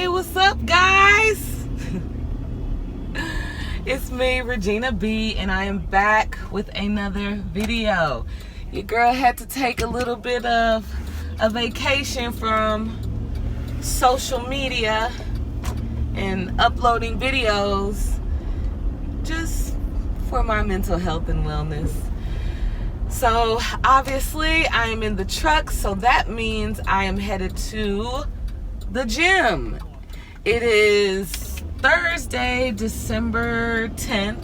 Hey, what's up, guys? It's me, Regina B, and I am back with another video. Your girl had to take a little bit of a vacation from social media and uploading videos just for my mental health and wellness. So obviously I am in the truck, so that means I am headed to the gym. It is Thursday, December 10th,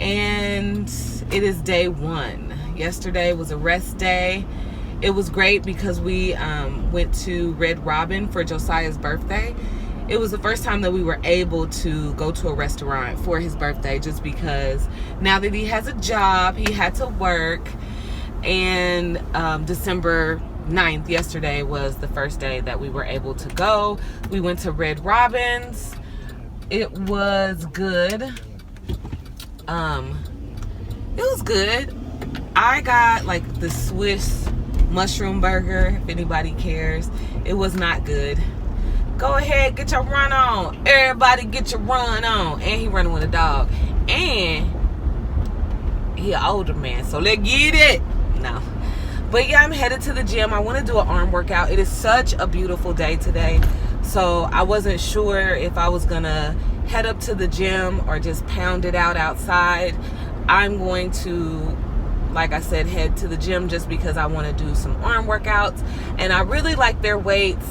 and it is day one. Yesterday was a rest day. It was great because we went to Red Robin for Josiah's birthday. It was the first time that we were able to go to a restaurant for his birthday, just because now that he has a job, he had to work. And December 9th, yesterday, was the first day that we were able to go. We went to Red Robin's. It was good. It was good. I got like the Swiss mushroom burger, if anybody cares. It was not good. Go ahead, get your run on. Everybody get your run on. And he running with a dog. And he an older man, so let's get it. No. But yeah, I'm headed to the gym. I want to do an arm workout. It is such a beautiful day today. So I wasn't sure if I was going to head up to the gym or just pound it out outside. I'm going to, like I said, head to the gym just because I want to do some arm workouts. And I really like their weights.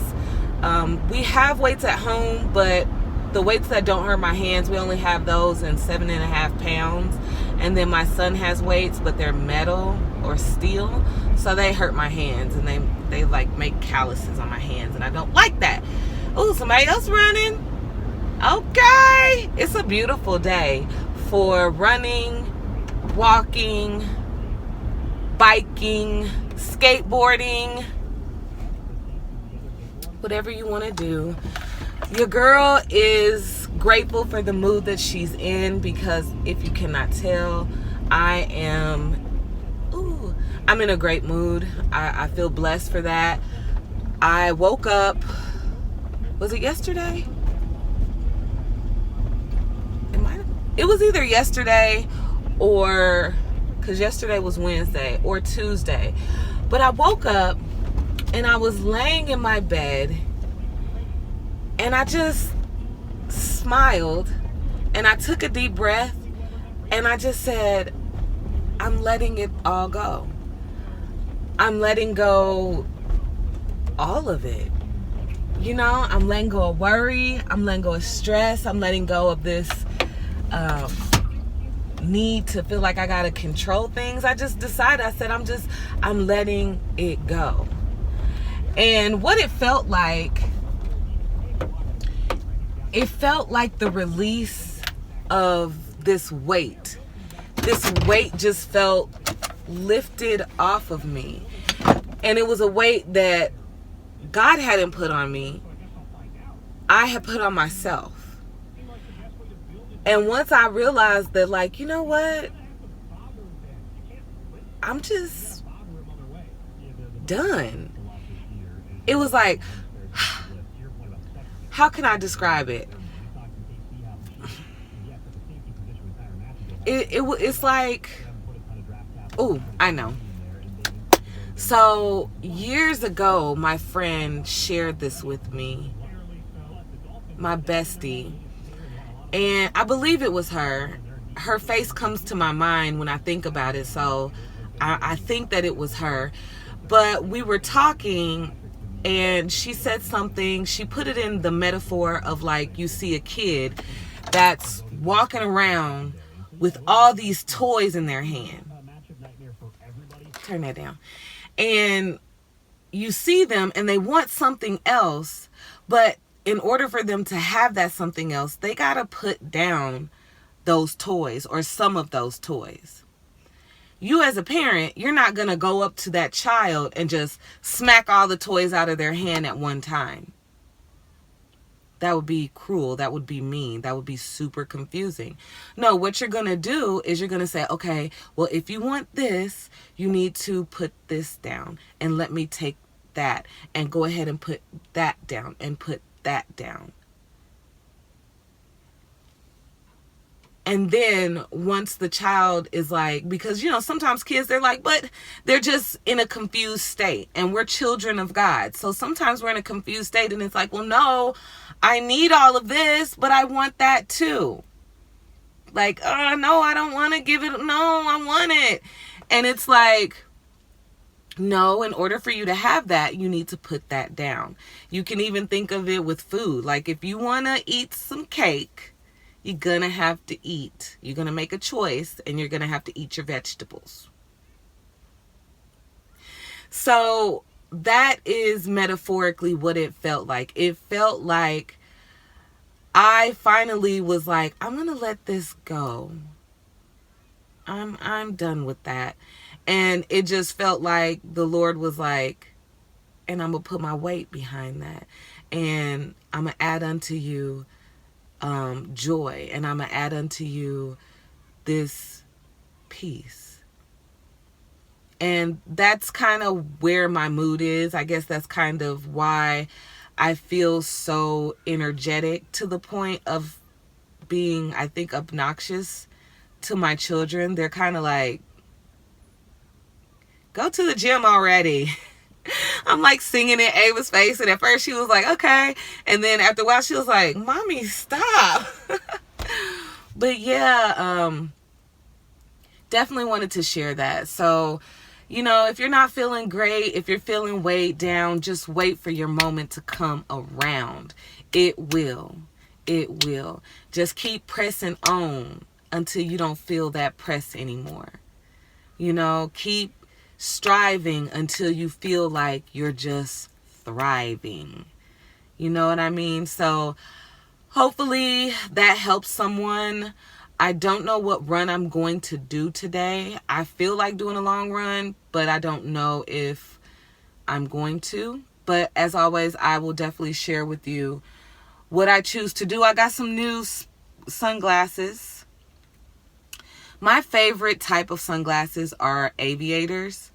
We have weights at home, but the weights that don't hurt my hands, we only have those in 7.5 pounds. And then my son has weights, but they're metal or steel, so they hurt my hands, and they like make calluses on my hands, and I don't like that. Oh, somebody else running. Okay, it's a beautiful day for running, walking, biking, skateboarding, whatever you want to do. Your girl is grateful for the mood that she's in, because if you cannot tell, I'm in a great mood. I feel blessed for that. I woke up, was it yesterday? It was either yesterday or, because yesterday was Wednesday, or Tuesday. But I woke up and I was laying in my bed and I just smiled and I took a deep breath and I just said, I'm letting it all go. I'm letting go all of it. You know, I'm letting go of worry. I'm letting go of stress. I'm letting go of this need to feel like I gotta control things. I just decided, I said, I'm letting it go. And what it felt like the release of this weight. This weight just felt lifted off of me. And it was a weight that God hadn't put on me. I had put on myself. And once I realized that, like, you know what? I'm just done. It was like, how can I describe it? It's like, oh, I know. So years ago, my friend shared this with me, my bestie, and I believe it was her. Her face comes to my mind when I think about it, so I think that it was her. But we were talking, and she said something. She put it in the metaphor of, like, you see a kid that's walking around with all these toys in their hand. Turn that down. And you see them and they want something else, but in order for them to have that something else, they got to put down those toys or some of those toys. You as a parent, you're not going to go up to that child and just smack all the toys out of their hand at one time. That would be cruel. That would be mean. That would be super confusing. No, what you're going to do is you're going to say, okay, well, if you want this, you need to put this down and let me take that and go ahead and put that down and put that down. And then once the child is like, because, you know, sometimes kids, they're like, but they're just in a confused state, and we're children of God. So sometimes we're in a confused state, and it's like, well, no, I need all of this, but I want that too. Like, oh, no, I don't want to give it. No, I want it. And it's like, no, in order for you to have that, you need to put that down. You can even think of it with food. Like, if you want to eat some cake, you're going to have to eat. You're going to make a choice, and you're going to have to eat your vegetables. So that is metaphorically what it felt like. It felt like I finally was like, I'm going to let this go. I'm done with that. And it just felt like the Lord was like, and I'm going to put my weight behind that. And I'm going to add unto you joy, and I'm going to add unto you this peace. And that's kind of where my mood is. I guess that's kind of why I feel so energetic, to the point of being, I think, obnoxious to my children. They're kind of like, go to the gym already. I'm like singing in Ava's face, and at first she was like, okay, and then after a while she was like, mommy, stop. But yeah, definitely wanted to share that. So, you know, if you're not feeling great, if you're feeling weighed down, just wait for your moment to come around. It will. It will. Just keep pressing on until you don't feel that press anymore. You know, keep striving until you feel like you're just thriving. You know what I mean? So hopefully that helps someone. I don't know what run I'm going to do today. I feel like doing a long run, but I don't know if I'm going to. But as always, I will definitely share with you what I choose to do. I got some new sunglasses. My favorite type of sunglasses are aviators.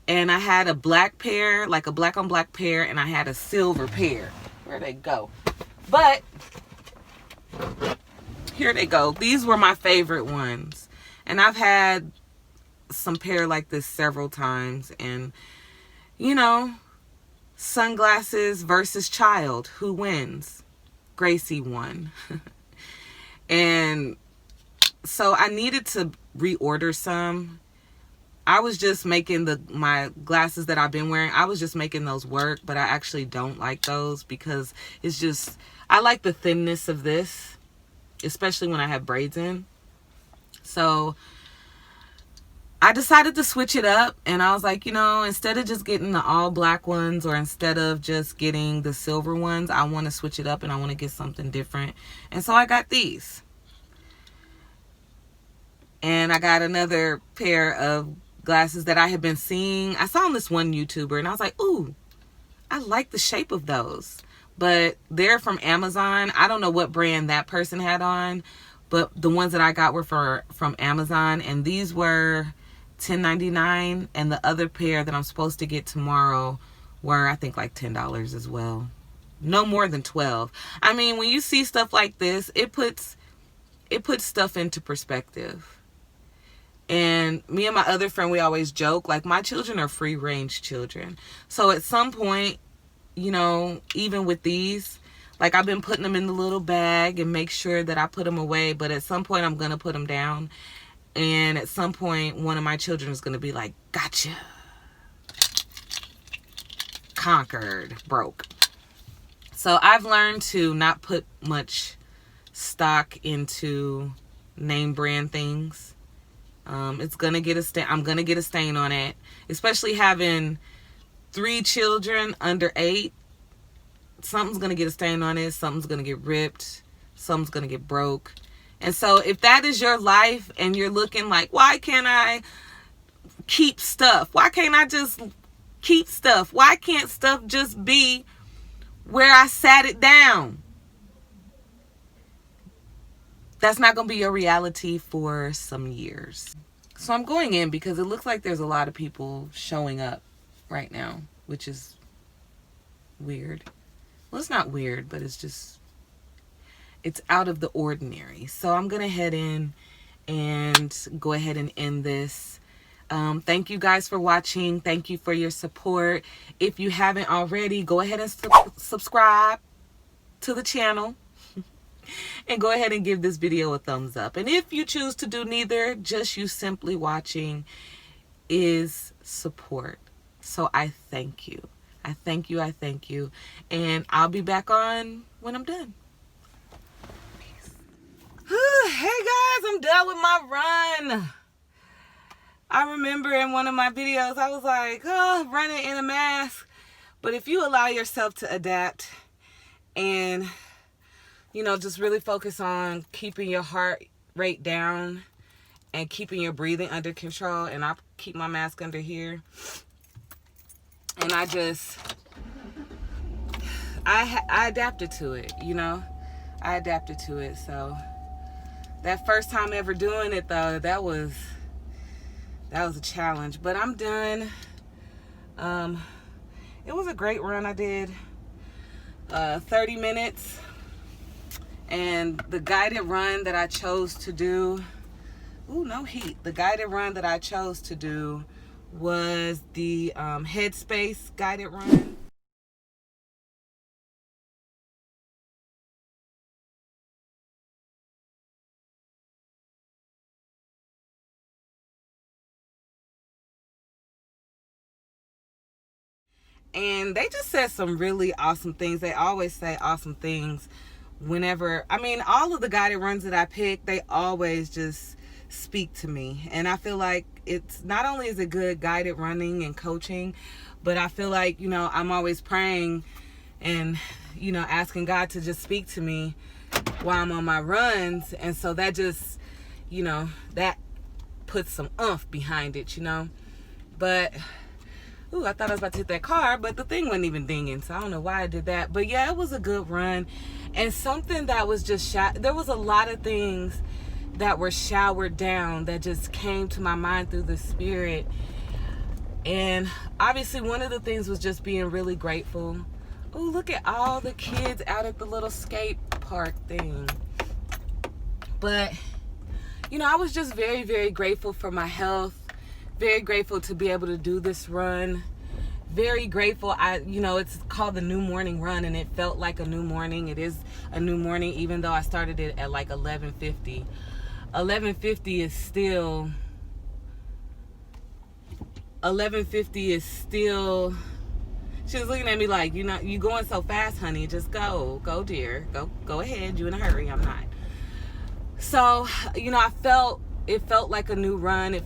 And I had a black pair, like a black on black pair, and I had a silver pair. Where'd they go? But here they go. These were my favorite ones. And I've had some pair like this several times. And, you know, sunglasses versus child. Who wins? Gracie won. And so I needed to reorder some. I was just making my glasses that I've been wearing, I was just making those work, but I actually don't like those because it's just, I like the thinness of this, especially when I have braids in. So I decided to switch it up, and I was like, you know, instead of just getting the all black ones, or instead of just getting the silver ones, I want to switch it up and I want to get something different. And so I got these. And I got another pair of glasses that I had been seeing. I saw on this one YouTuber, and I was like, ooh, I like the shape of those. But they're from Amazon. I don't know what brand that person had on, but the ones that I got were from Amazon, and these were $10.99, and the other pair that I'm supposed to get tomorrow were, I think, like $10 as well. No more than $12. I mean, when you see stuff like this, it puts stuff into perspective. And me and my other friend, we always joke, like, my children are free range children. So at some point, you know, even with these, like, I've been putting them in the little bag and make sure that I put them away. But at some point, I'm going to put them down. And at some point, one of my children is going to be like, gotcha. Conquered. Broke. So I've learned to not put much stock into name brand things. It's going to get a stain. I'm going to get a stain on it. Especially having 3 children under 8. Something's going to get a stain on it. Something's going to get ripped. Something's going to get broke. And so if that is your life and you're looking like, why can't I keep stuff? Why can't I just keep stuff? Why can't stuff just be where I sat it down? That's not going to be your reality for some years. So I'm going in because it looks like there's a lot of people showing up right now, which is weird. well, it's not weird, but it's out of the ordinary. So I'm going to head in and go ahead and end this. Thank you guys for watching. Thank you for your support. If you haven't already, go ahead and subscribe to the channel. And go ahead and give this video a thumbs up. And if you choose to do neither, just you simply watching is support. So I thank you. I thank you. I thank you. And I'll be back on when I'm done. Peace. Hey guys, I'm done with my run. I remember in one of my videos, I was like, oh, running in a mask. But if you allow yourself to adapt and just really focus on keeping your heart rate down and keeping your breathing under control. And I keep my mask under here. And I adapted to it, I adapted to it. So that first time ever doing it, though, that was a challenge. But I'm done. It was a great run. I did 30 minutes. And the guided run that I chose to do, no heat. The guided run that I chose to do was the Headspace guided run. And they just said some really awesome things. They always say awesome things whenever, all of the guided runs that I pick, they always just speak to me. And I feel like it's not only is it good guided running and coaching, but I feel like, I'm always praying and, asking God to just speak to me while I'm on my runs. And so that just, that puts some oomph behind it, But I thought I was about to hit that car, but the thing wasn't even dinging, so I don't know why I did that. But yeah, it was a good run. And something that was just there was a lot of things that were showered down that just came to my mind through the Spirit. And obviously one of the things was just being really grateful. Oh, look at all the kids out at the little skate park thing. But, I was just very, very grateful for my health. Very grateful to be able to do this run. Very grateful. It's called the New Morning Run, and it felt like a new morning. It is a new morning, even though I started it at like 11:50. 11:50 is still. 11:50 is still. She was looking at me like, you going so fast, honey. Just go, dear, go ahead. You in a hurry? I'm not. So, it felt like a new run. I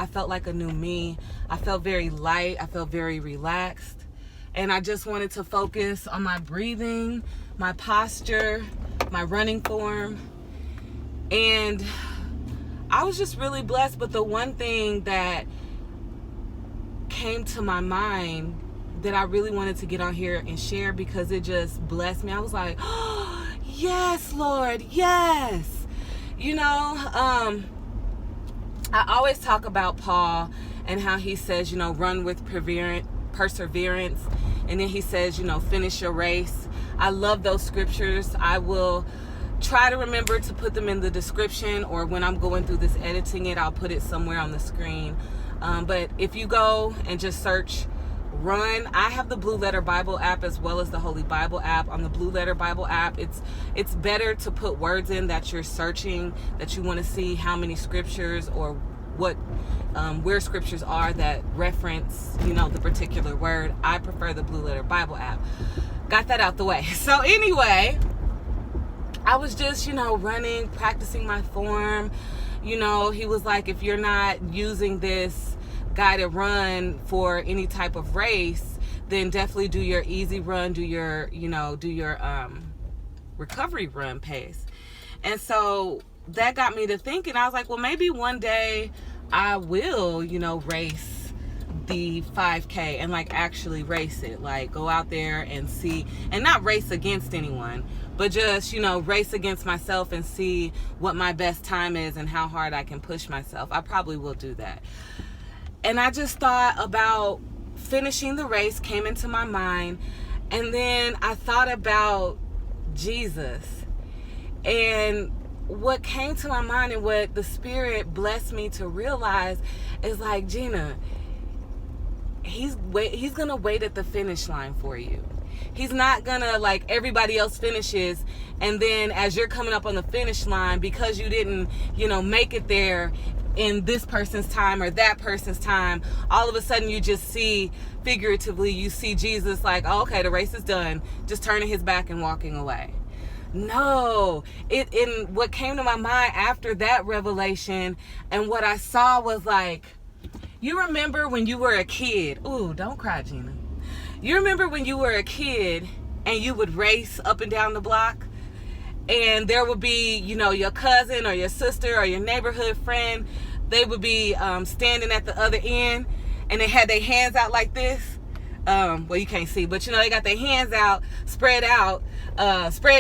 felt like a new me. I felt very light. I felt very relaxed. And I just wanted to focus on my breathing, my posture, my running form. And I was just really blessed. But the one thing that came to my mind that I really wanted to get on here and share, because it just blessed me. I was like, oh, yes, Lord, yes. I always talk about Paul and how he says, run with perseverance. And then he says, finish your race. I love those scriptures. I will try to remember to put them in the description, or when I'm going through this editing it, I'll put it somewhere on the screen. But if you go and just search run, I have the Blue Letter Bible app as well as the Holy Bible app. On the Blue Letter Bible app, it's better to put words in that you're searching, that you want to see how many scriptures or what where scriptures are that reference the particular word. I prefer the Blue Letter Bible app. Got that out the way. So anyway, I was just running, practicing my form. He was like, if you're not using this guided run for any type of race, then definitely do your easy run, do your recovery run pace. And so that got me to thinking. I was like, well, maybe one day I will race the 5K and actually race it, go out there and see, and not race against anyone, but just race against myself and see what my best time is and how hard I can push myself. I probably will do that. And I just thought about finishing the race, came into my mind, And then I thought about Jesus. And what came to my mind and what the Spirit blessed me to realize is like, Gina, he's gonna wait at the finish line for you. He's not gonna, like everybody else finishes, and then as you're coming up on the finish line, because you didn't, make it there in this person's time or that person's time, all of a sudden you just see, figuratively, you see Jesus like, oh, okay, the race is done, just turning his back and walking away. No, what came to my mind after that revelation and what I saw was like, you remember when you were a kid? Ooh, don't cry, Gina. You remember when you were a kid and you would race up and down the block, and there would be, your cousin or your sister or your neighborhood friend, they would be standing at the other end, and they had their hands out like this. Well, you can't see, but they got their hands out, spread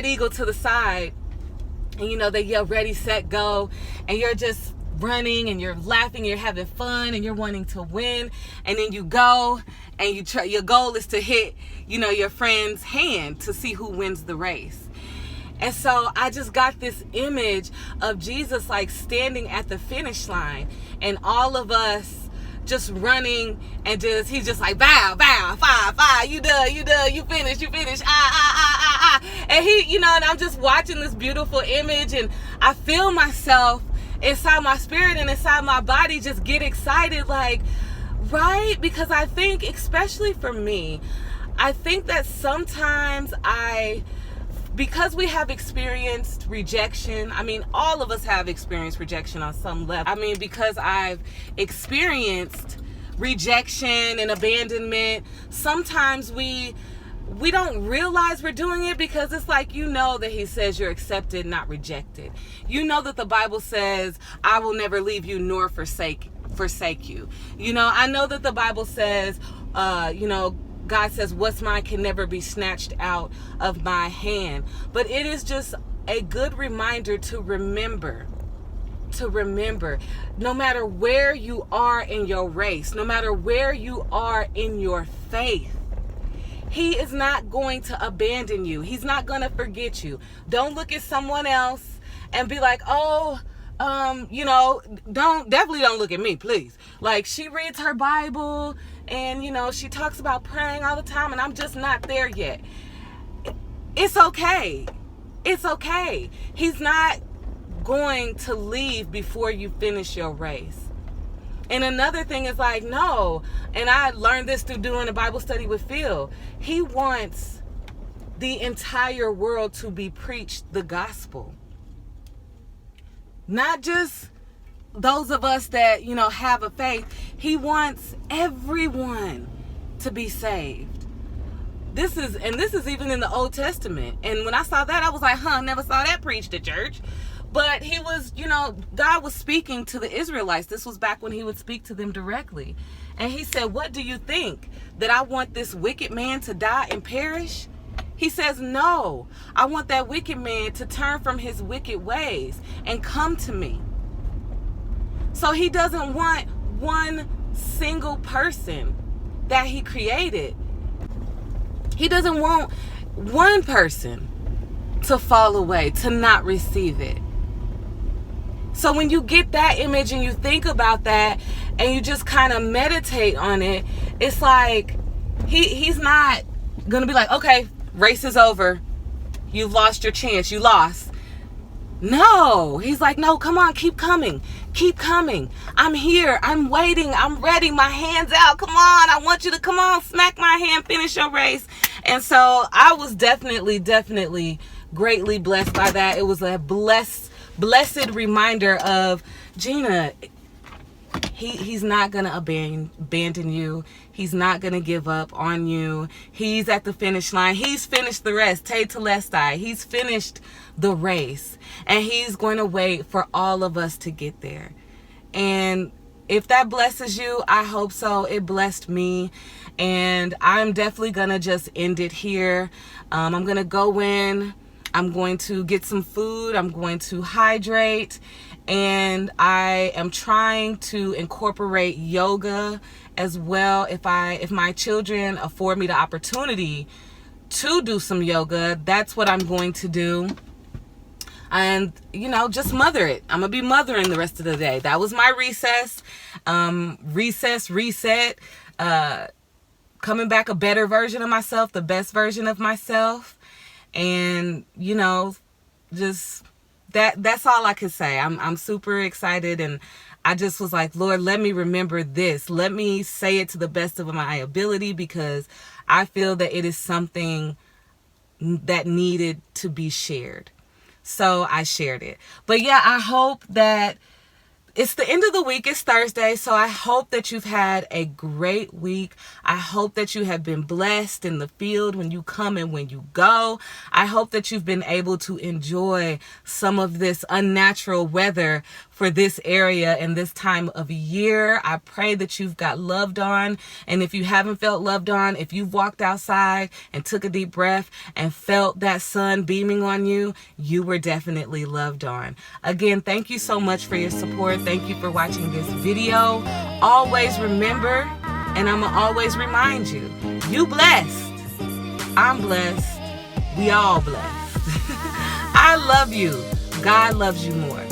eagle to the side, and they yell ready, set, go, and you're just running and you're laughing, you're having fun, and you're wanting to win, and then you go and you try. Your goal is to hit, your friend's hand to see who wins the race. And so I just got this image of Jesus like standing at the finish line, and all of us just running, and he's just like, bow, five, you done, you finished, and he, and I'm just watching this beautiful image, and I feel myself inside my spirit and inside my body just get excited, like, right? Because I think, especially for me, I think that sometimes because we have experienced rejection, all of us have experienced rejection on some level. Because I've experienced rejection and abandonment, sometimes we don't realize we're doing it, because it's like, that he says you're accepted, not rejected. That the Bible says, I will never leave you nor forsake you. I know that the Bible says, God says, what's mine can never be snatched out of my hand. But it is just a good reminder to remember, no matter where you are in your race, no matter where you are in your faith, he is not going to abandon you. He's not going to forget you. Don't look at someone else and be like, definitely don't look at me, please. Like, she reads her Bible and, she talks about praying all the time, and I'm just not there yet. It's okay. It's okay. He's not going to leave before you finish your race. And another thing is like, no, and I learned this through doing a Bible study with Phil. He wants the entire world to be preached the gospel. Not just those of us that, have a faith. He wants everyone to be saved. This is even in the Old Testament. And when I saw that, I was like, never saw that preached at church. But he was, God was speaking to the Israelites. This was back when he would speak to them directly. And he said, what do you think? That I want this wicked man to die and perish? He says, no, I want that wicked man to turn from his wicked ways and come to me. So he doesn't want one single person that he created. He doesn't want one person to fall away, to not receive it. So when you get that image and you think about that and you just kind of meditate on it, it's like he's not going to be like, okay, race is over. You've lost your chance. You lost. No, he's like, no, come on, keep coming. Keep coming. I'm here. I'm waiting. I'm ready. My hand's out. Come on. I want you to come on, smack my hand, finish your race. And so I was definitely greatly blessed by that. It was a blessed reminder of, Gina, he's not going to abandon you. He's not going to give up on you. He's at the finish line. He's finished the rest. Te telestai. He's finished the race. And he's going to wait for all of us to get there. And if that blesses you, I hope so. It blessed me. And I'm definitely going to just end it here. I'm going to go in. I'm going to get some food. I'm going to hydrate. And I am trying to incorporate yoga as well. If my children afford me the opportunity to do some yoga, that's what I'm going to do. And, you know, just mother it. I'm going to be mothering the rest of the day. That was my recess. Reset. Coming back a better version of myself, the best version of myself. And, you know, just that's all I could say. I'm super excited, and I just was like, Lord, let me remember this. Let me say it to the best of my ability, because I feel that it is something that needed to be shared. So I shared it. But yeah, I hope that it's the end of the week. It's Thursday. So I hope that you've had a great week. I hope that you have been blessed in the field when you come and when you go. I hope that you've been able to enjoy some of this unnatural weather for this area and this time of year. I pray that you've got loved on. And if you haven't felt loved on, if you've walked outside and took a deep breath and felt that sun beaming on you, you were definitely loved on. Again, thank you so much for your support. Thank you for watching this video. Always remember, and I'm gonna always remind you, you blessed. I'm blessed. We all blessed. I love you. God loves you more.